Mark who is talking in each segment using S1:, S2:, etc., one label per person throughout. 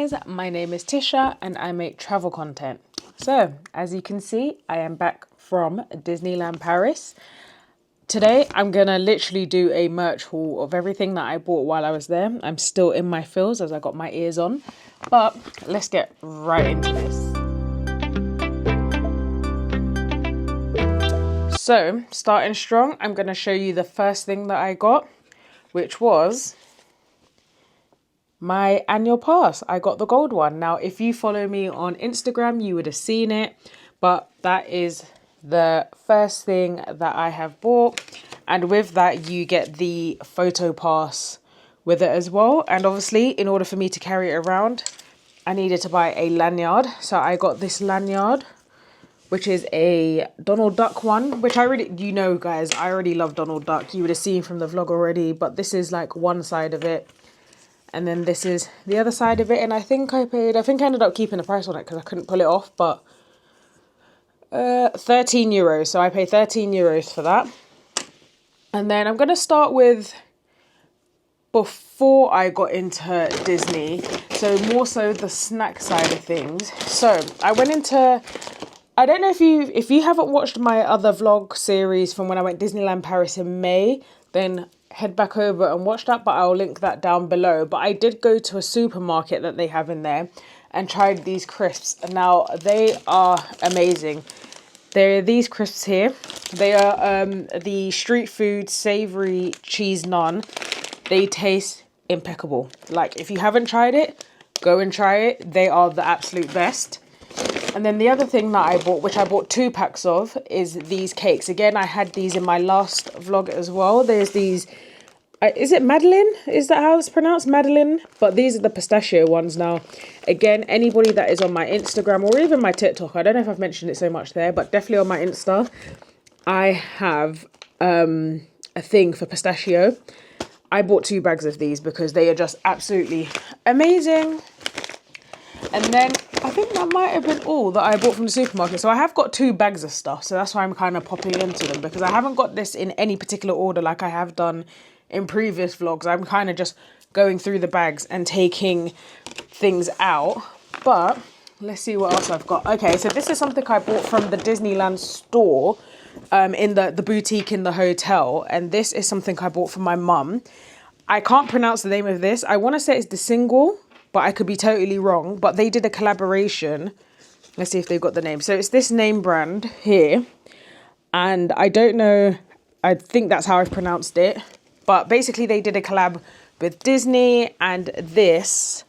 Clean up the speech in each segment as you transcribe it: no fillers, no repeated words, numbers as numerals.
S1: guys, my name is Tisha and I make travel content. So as you can see, I am back from Disneyland Paris. Today I'm gonna literally do a merch haul of everything that I bought while I was there. I'm still in my feels as I got my ears on, but let's get right into this. So starting strong, I'm gonna show you the first thing that I got, which was my annual pass. I got the gold one. Now, if you follow me on Instagram, you would have seen it, but that is the first thing that I have bought. And with that, you get the photo pass with it as well. And obviously, in order for me to carry it around, I needed to buy a lanyard. So I got this lanyard, which is a Donald Duck one, which I already, you know, guys, I already love Donald Duck. You would have seen from the vlog already, but this is like one side of it. And then this is the other side of it. And I think I ended up keeping the price on it because I couldn't pull it off, but 13 euros. So I paid 13 euros for that. And then I'm going to start with before I got into Disney. So more so the snack side of things. So I went into, I don't know if you haven't watched my other vlog series from when I went Disneyland Paris in May, then head back over and watch that, but I'll link that down below. But I did go to a supermarket that they have in there and tried these crisps. Now they are amazing. They're these crisps here. They are the street food savory cheese naan. They taste impeccable. Like, if you haven't tried it, go and try it. They are the absolute best. And then the other thing that I bought, which I bought 2 packs of, is these cakes. Again, I had these in my last vlog as well. There's these, is it Madeleine? Is that how it's pronounced? Madeleine? But these are the pistachio ones now. Again, anybody that is on my Instagram or even my TikTok, I don't know if I've mentioned it so much there, but definitely on my Insta, I have a thing for pistachio. I bought 2 bags of these because they are just absolutely amazing. And then I think that might have been all that I bought from the supermarket. So I have got 2 bags of stuff. So that's why I'm kind of popping into them, because I haven't got this in any particular order like I have done in previous vlogs. I'm kind of just going through the bags and taking things out. But let's see what else I've got. Okay, so this is something I bought from the Disneyland store in the boutique in the hotel. And this is something I bought for my mum. I can't pronounce the name of this. I want to say it's the single, but I could be totally wrong. But they did a collaboration. Let's see if they've got the name. So it's this name brand here. And I don't know. I think that's how I've pronounced it. But basically they did a collab with Disney. And this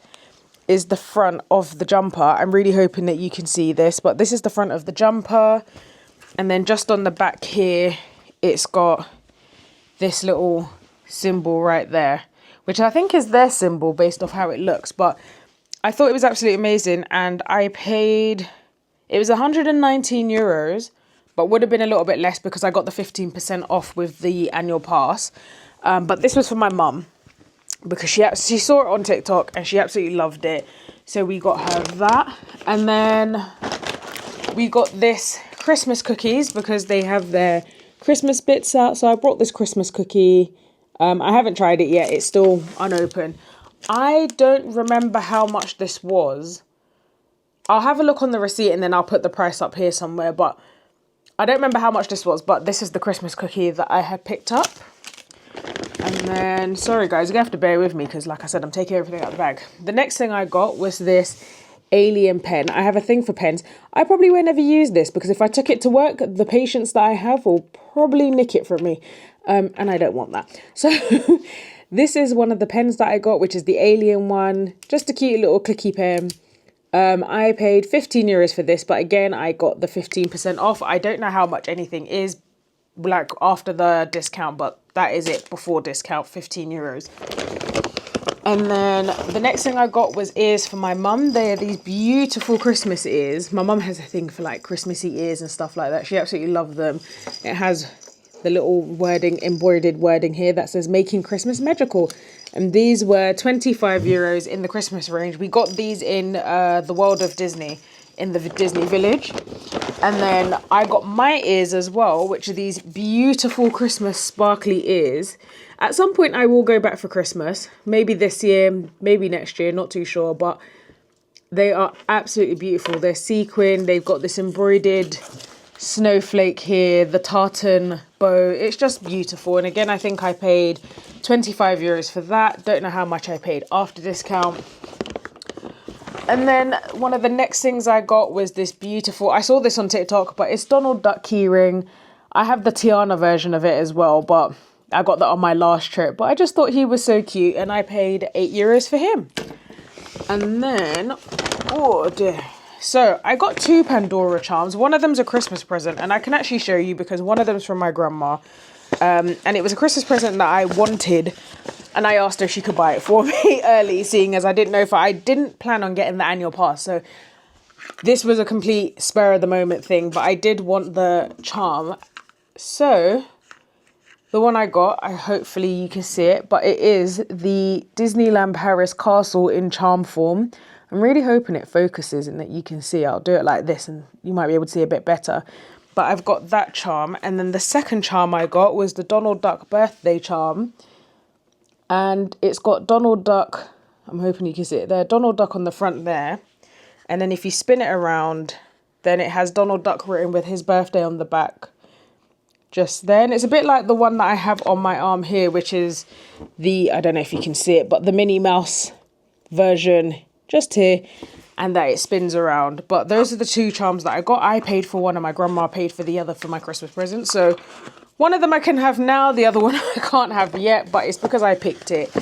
S1: is the front of the jumper. I'm really hoping that you can see this. But this is the front of the jumper. And then just on the back here, it's got this little symbol right there, which I think is their symbol based off how it looks. But I thought it was absolutely amazing. And I paid, it was 119 euros, but would have been a little bit less because I got the 15% off with the annual pass. But this was for my mum because she saw it on TikTok and she absolutely loved it. So we got her that. And then we got this Christmas cookies because they have their Christmas bits out. So I brought this Christmas cookie. I haven't tried it yet. It's still unopened. I don't remember how much this was. I'll have a look on the receipt and then I'll put the price up here somewhere. But I don't remember how much this was. But this is the Christmas cookie that I had picked up. And then, sorry guys, you're going to have to bear with me because like I said, I'm taking everything out of the bag. The next thing I got was this alien pen. I have a thing for pens. I probably won't ever use this because if I took it to work, the patients that I have will probably nick it from me. And I don't want that. So this is one of the pens that I got, which is the alien one. Just a cute little clicky pen. I paid 15 euros for this, but again, I got the 15% off. I don't know how much anything is like after the discount, but that is it before discount, 15 euros. And then the next thing I got was ears for my mum. They are these beautiful Christmas ears. My mum has a thing for like Christmassy ears and stuff like that. She absolutely loves them. It has the little wording, embroidered wording here that says making Christmas magical. And these were 25 euros in the Christmas range. We got these in the World of Disney, in the Disney Village. And then I got my ears as well, which are these beautiful Christmas sparkly ears. At some point I will go back for Christmas. Maybe this year, maybe next year, not too sure. But They are absolutely beautiful. They're sequin. They've got this embroidered snowflake here, the tartan bow. It's just beautiful. And again, I think I paid 25 euros for that. Don't know how much I paid after discount. And then one of the next things I got was this beautiful, I saw this on TikTok, but it's Donald Duck keyring. I have the Tiana version of it as well, but I got that on my last trip. But I just thought he was so cute and I paid 8 euros for him. And then, oh dear. So I got 2 Pandora charms. One of them's a Christmas present, and I can actually show you because one of them's from my grandma. And it was a Christmas present that I wanted, and I asked her if she could buy it for me early, seeing as I didn't know if I didn't plan on getting the annual pass. So this was a complete spur of the moment thing, but I did want the charm. So the one I got, hopefully you can see it, but it is the Disneyland Paris castle in charm form. I'm really hoping it focuses and that you can see. I'll do it like this and you might be able to see a bit better. But I've got that charm. And then the second charm I got was the Donald Duck birthday charm. And it's got Donald Duck, I'm hoping you can see it there, Donald Duck on the front there. And then if you spin it around, then it has Donald Duck written with his birthday on the back. Just then, it's a bit like the one that I have on my arm here, which is the, I don't know if you can see it, but the Minnie Mouse version just here, and that it spins around. But those are the 2 charms that I got. I paid for one and my grandma paid for the other for my Christmas present. So one of them I can have now, the other one I can't have yet, but it's because I picked it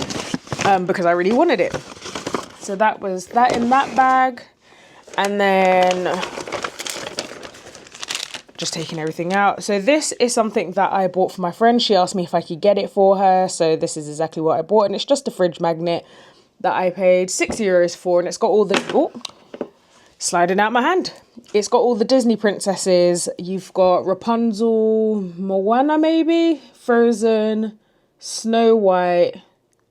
S1: because I really wanted it. So that was that in that bag. And then just taking everything out. So this is something that I bought for my friend. She asked me if I could get it for her. So this is exactly what I bought. And it's just a fridge magnet that I paid 6 euros for. And it's got all the, oh, sliding out my hand. It's got all the Disney princesses. You've got Rapunzel, Moana maybe, Frozen, Snow White,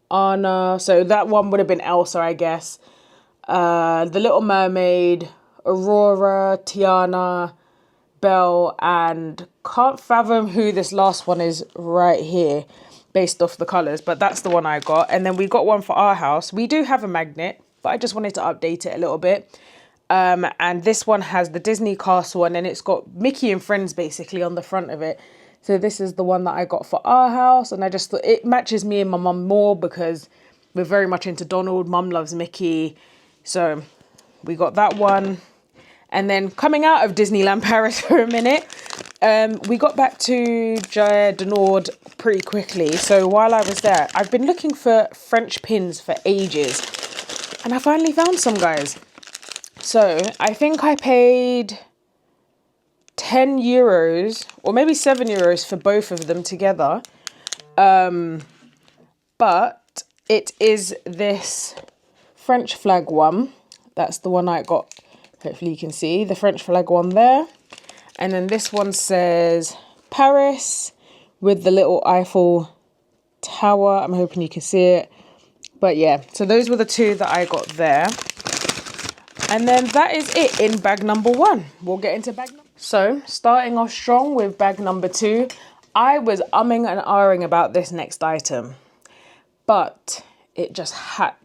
S1: Anna. So that one would have been Elsa, I guess. The Little Mermaid, Aurora, Tiana, Belle, and can't fathom who this last one is right here based off the colours, but that's the one I got. And then we got one for our house. We do have a magnet, but I just wanted to update it a little bit. And this one has the Disney castle, and then it's got Mickey and Friends basically on the front of it. So this is the one that I got for our house, and I just thought it matches me and my mum more because we're very much into Donald. Mum loves Mickey, so we got that one. And then coming out of Disneyland Paris for a minute, we got back to Gare du Nord pretty quickly. So while I was there, I've been looking for French pins for ages, and I finally found some, guys. So I think I paid 10 euros or maybe 7 euros for both of them together. But it is this French flag one. That's the one I got. Hopefully you can see the French flag one there. And then this one says Paris with the little Eiffel Tower. I'm hoping you can see it. But yeah, so those were the 2 that I got there. And then that is it in bag number 1. We'll get into bag number. So starting off strong with bag number 2, I was umming and ahhing about this next item, but it just had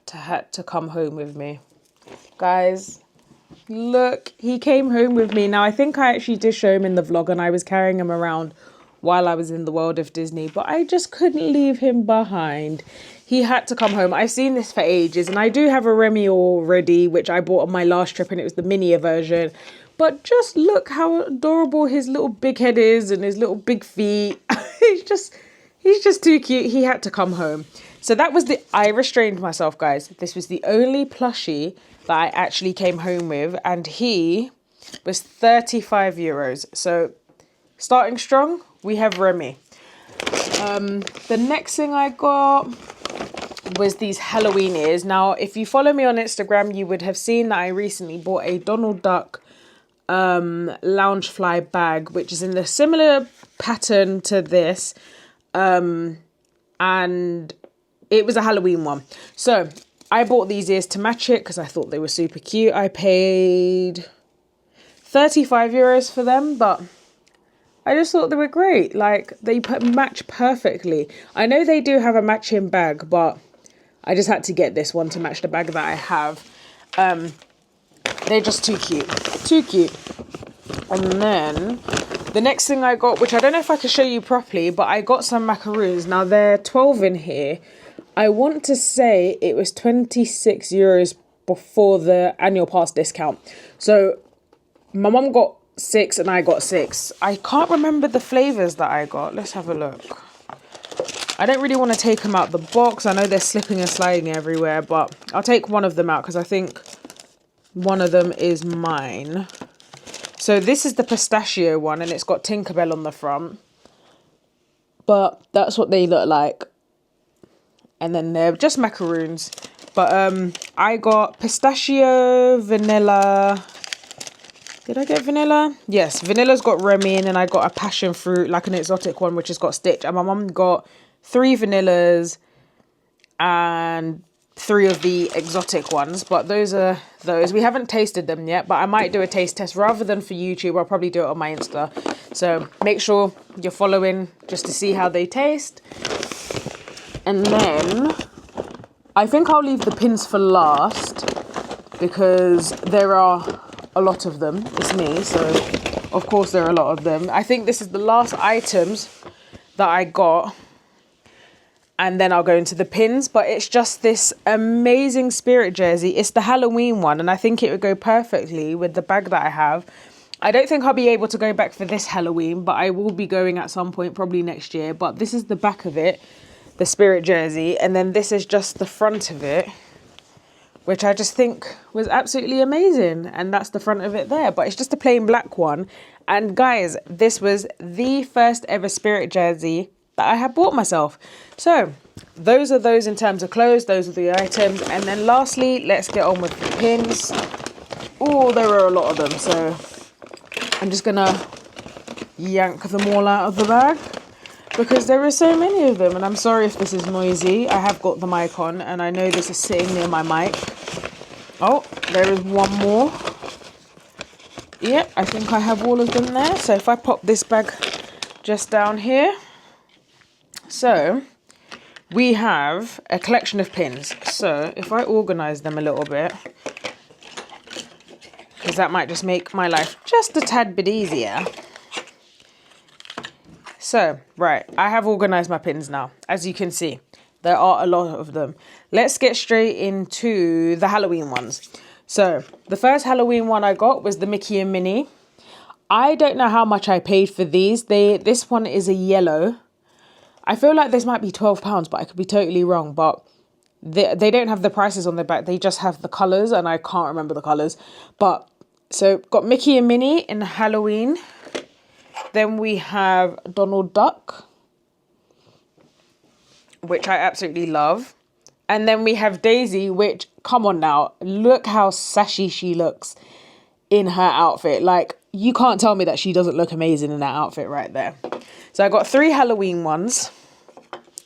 S1: to come home with me. Guys, look, he came home with me. Now, I think I actually did show him in the vlog and I was carrying him around while I was in the world of Disney, but I just couldn't leave him behind. He had to come home. I've seen this for ages, and I do have a Remy already, which I bought on my last trip, and it was the mini version. But just look how adorable his little big head is and his little big feet. he's just too cute. He had to come home. So that was I restrained myself, guys. This was the only plushie that I actually came home with, and he was 35 euros. So starting strong, we have Remy. The next thing I got was these Halloween ears. Now, if you follow me on Instagram, you would have seen that I recently bought a Donald Duck Loungefly bag, which is in the similar pattern to this. And it was a Halloween one. So I bought these ears to match it because I thought they were super cute. I paid 35 euros for them, but I just thought they were great. Like, they match perfectly. I know they do have a matching bag, but I just had to get this one to match the bag that I have. They're just too cute. Too cute. And then the next thing I got, which I don't know if I can show you properly, but I got some macaroons. Now they're 12 in here. I want to say it was €26 before the annual pass discount. So my mum got 6 and I got 6. I can't remember the flavours that I got. Let's have a look. I don't really want to take them out the box. I know they're slipping and sliding everywhere, but I'll take one of them out because I think one of them is mine. So this is the pistachio one and it's got Tinkerbell on the front. But that's what they look like. And then they're just macaroons. But I got pistachio, vanilla. Did I get vanilla? Yes, vanilla's got Remy, and then I got a passion fruit, like an exotic one, which has got Stitch. And my mum got 3 vanillas and 3 of the exotic ones. But those are those. We haven't tasted them yet, but I might do a taste test. Rather than for YouTube, I'll probably do it on my Insta. So make sure you're following just to see how they taste. And then I think I'll leave the pins for last because there are a lot of them. It's me, so of course there are a lot of them. I think this is the last items that I got, and then I'll go into the pins. But it's just this amazing spirit jersey. It's the Halloween one, and I think it would go perfectly with the bag that I have. I don't think I'll be able to go back for this Halloween, but I will be going at some point, probably next year. But this is the back of it, the spirit jersey, and then this is just the front of it, which I just think was absolutely amazing. And that's the front of it there, but it's just a plain black one. And guys, this was the first ever spirit jersey that I had bought myself. So those are those in terms of clothes. Those are the items. And then lastly, let's get on with the pins. Oh, there are a lot of them, so I'm just gonna yank them all out of the bag because there are so many of them. And I'm sorry if this is noisy. I have got the mic on and I know this is sitting near my mic. Oh, there is one more. Yep, I think I have all of them there. So if I pop this bag just down here. So we have a collection of pins. So if I organize them a little bit, because that might just make my life just a tad bit easier. So, right, I have organized my pins now. As you can see, there are a lot of them. Let's get straight into the Halloween ones. So, the first Halloween one I got was the Mickey and Minnie. I don't know how much I paid for these. This one is a yellow. I feel like this might be £12, but I could be totally wrong. But they don't have the prices on their back. They just have the colours, and I can't remember the colours. But, so, got Mickey and Minnie in Halloween. Then we have Donald Duck, which I absolutely love. And then we have Daisy, which, come on now, look how sassy she looks in her outfit. Like, you can't tell me that she doesn't look amazing in that outfit right there. So I got 3 Halloween ones.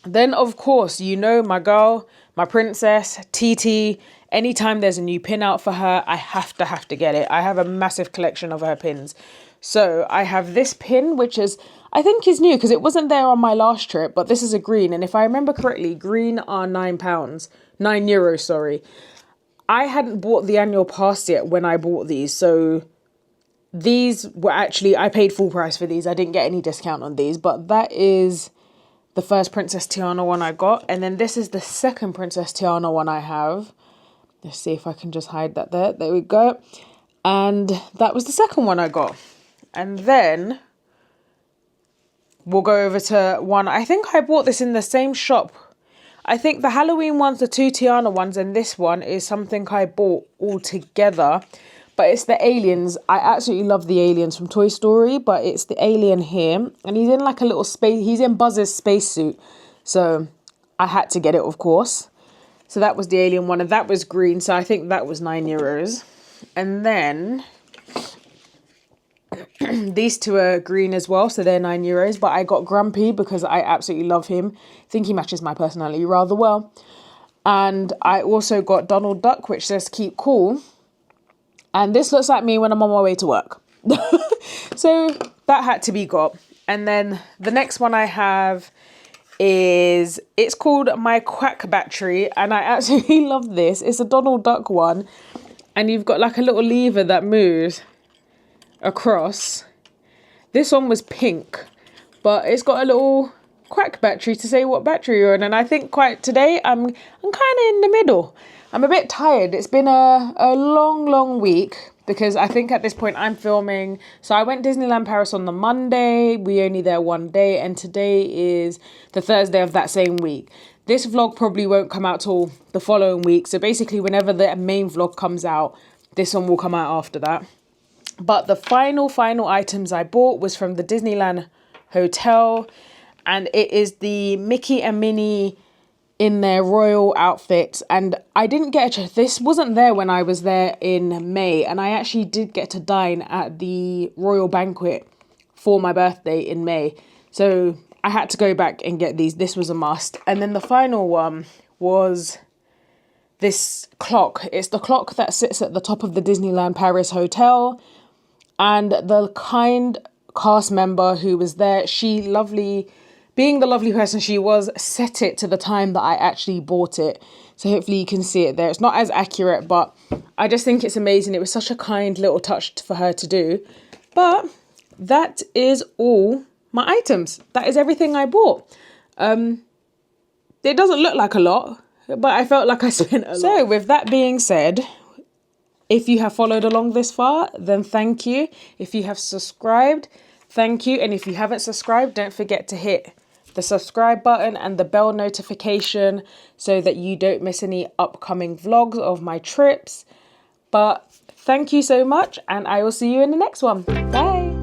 S1: Then, of course, you know my girl, my princess, TT. Anytime there's a new pin out for her, I have to get it. I have a massive collection of her pins. So I have this pin, which is, I think is new because it wasn't there on my last trip, but this is a green. And if I remember correctly, green are €9, sorry. I hadn't bought the annual pass yet when I bought these. So these were actually, I paid full price for these. I didn't get any discount on these, but that is the first Princess Tiana one I got. And then this is the second Princess Tiana one I have. Let's see if I can just hide that there. There we go. And that was the second one I got. And then we'll go over to one. I think I bought this in the same shop. I think the Halloween one's the 2 Tiana ones, and this one is something I bought all together. But it's the aliens. I absolutely love the aliens from Toy Story, but it's the alien here. And he's in like a little space. He's in Buzz's spacesuit. So I had to get it, of course. So that was the alien one, and that was green. So I think that was €9. And then these two are green as well, so they're €9. But I got Grumpy because I absolutely love him. I think he matches my personality rather well. And I also got Donald Duck, which says keep cool. And this looks like me when I'm on my way to work. So that had to be got. And then the next one I have is, it's called My Quack Battery. And I absolutely love this. It's a Donald Duck one. and you've got like a little lever that moves across. This one was pink, but it's got a little quack battery to say what battery you're on. And I think today I'm kind of in the middle. I'm a bit tired. It's been a long week because I think at this point I'm filming. So I went Disneyland Paris on the Monday. We only there one day, and today is the Thursday of that same week. This vlog probably won't come out till the following week. So basically whenever the main vlog comes out, this one will come out after that. But the final items I bought was from the Disneyland Hotel, and it is the Mickey and Minnie in their royal outfits. And I didn't get this wasn't there when I was there in May, and I actually did get to dine at the royal banquet for my birthday in May. So I had to go back and get these. This was a must. And then the final one was this clock. It's the clock that sits at the top of the Disneyland Paris Hotel. And the kind cast member who was there, being the lovely person she was, set it to the time that I actually bought it. So hopefully you can see it there. It's not as accurate, but I just think it's amazing. It was such a kind little touch for her to do. But that is all my items. That is everything I bought. It doesn't look like a lot, but I felt like I spent a lot. So with that being said, if you have followed along this far, then thank you. If you have subscribed, thank you. And if you haven't subscribed, don't forget to hit the subscribe button and the bell notification so that you don't miss any upcoming vlogs of my trips. But thank you so much, and I will see you in the next one. Bye.